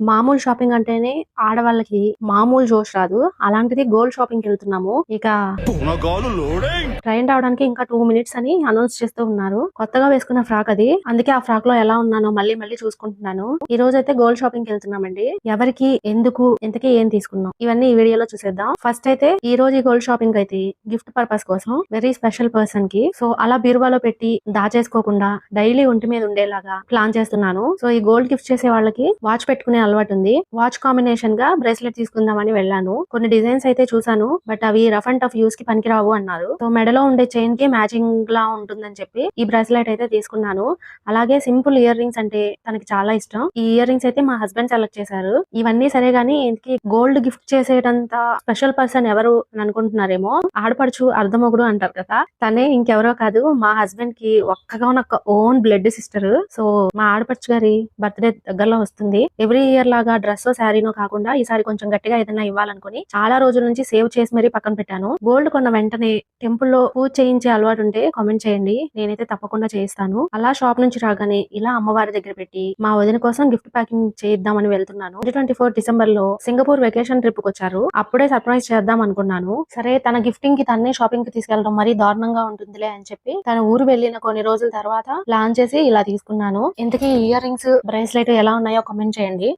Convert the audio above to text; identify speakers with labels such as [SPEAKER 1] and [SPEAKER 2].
[SPEAKER 1] మామూలు షాపింగ్ అంటేనే ఆడవాళ్ళకి మామూలు జోష్ రాదు. అలాంటిది గోల్డ్ షాపింగ్ కి వెళ్తున్నాము. ఇక ట్రైన్ రావడానికి ఇంకా 2 మినిట్స్ అని అనౌన్స్ చేస్తూ ఉన్నారు. కొత్తగా వేసుకున్న ఫ్రాక్ అది. అందుకే ఆ ఫ్రాక్ లో ఎలా ఉన్నానో మళ్ళీ మళ్ళీ చూసుకుంటున్నాను. ఈ రోజు అయితే గోల్డ్ షాపింగ్ కి వెళ్తున్నామండి. ఎవరికి, ఎందుకు, ఇంతకీ ఏం తీసుకున్నాం, ఇవన్నీ ఈ వీడియోలో చూసేద్దాం. ఫస్ట్ అయితే ఈ రోజు ఈ గోల్డ్ షాపింగ్ అయితే గిఫ్ట్ పర్పస్ కోసం వెరీ స్పెషల్ పర్సన్ కి, సో అలా బీరువాలో పెట్టి దాచేసుకోకుండా డైలీ ఒంటి మీద ఉండేలాగా ప్లాన్ చేస్తున్నాను. సో ఈ గోల్డ్ గిఫ్ట్ చేసే వాళ్ళకి వాచ్ పెట్టుకునే అలవాటు ఉంది. వాచ్ కాంబినేషన్ గా బ్రేస్లెట్ తీసుకుందామని వెళ్ళాను. కొన్ని డిజైన్స్ అయితే చూసాను, బట్ అవి రఫ్ అండ్ టఫ్ యూస్ కి పనికిరావు అన్నారు. సో మెడలో ఉండే చైన్ కి మ్యాచింగ్ లా ఉంటుందని చెప్పి ఈ బ్రేస్లెట్ అయితే తీసుకున్నాను. అలాగే సింపుల్ ఇయర్ రింగ్స్ అంటే తనకి చాలా ఇష్టం. ఈ ఇయర్ రింగ్స్ అయితే మా హస్బెండ్ సెలెక్ట్ చేశారు. ఇవన్నీ సరే గానీ ఇంతకీ గోల్డ్ గిఫ్ట్ చేసేటంత స్పెషల్ పర్సన్ ఎవరు అని అనుకుంటున్నారేమో. ఆడపడుచు అర్ధమొగుడు అంటారు కదా, తనే ఇంకెవరో కాదు, మా హస్బెండ్ కి ఒక్కగా ఉన్న ఓన్ బ్లడ్ సిస్టర్. సో మా ఆడపడుచు గారి బర్త్డే దగ్గరలో వస్తుంది. ఎవ్రీ ఇయర్ లాగా డ్రెస్ శారీనో కాకుండా ఈసారి కొంచెం గట్టిగా ఏదైనా ఇవ్వాలనుకుని చాలా రోజుల నుంచి సేవ్ చేసి మరీ పక్కన పెట్టాను. గోల్డ్ కొన్న వెంటనే టెంపుల్ లో పూజ చేయించే అలవాటు ఉంటే కామెంట్ చేయండి, నేనైతే తప్పకుండా చేయిస్తాను. అలా షాప్ నుంచి రాగానే ఇలా అమ్మవారి దగ్గర పెట్టి మా వదిన కోసం గిఫ్ట్ ప్యాకింగ్ చేద్దామని వెళ్తున్నాను. 24 డిసెంబర్ లో సింగపూర్ వెకేషన్ ట్రిప్ కి వచ్చారు. అప్పుడే సర్ప్రైజ్ చేద్దాం అనుకున్నాను. సరే తన గిఫ్టింగ్ కి తన్నే షాపింగ్ కి తీసుకెళ్లడం మరీ దారుణంగా ఉంటుందిలే అని చెప్పి తన ఊరు వెళ్ళిన కొన్ని రోజుల తర్వాత ప్లాన్ చేసి ఇలా తీసుకున్నాను. ఇంతకీ ఇయర్ రింగ్స్, బ్రేస్లెట్ ఎలా ఉన్నాయో కామెంట్ చేయండి.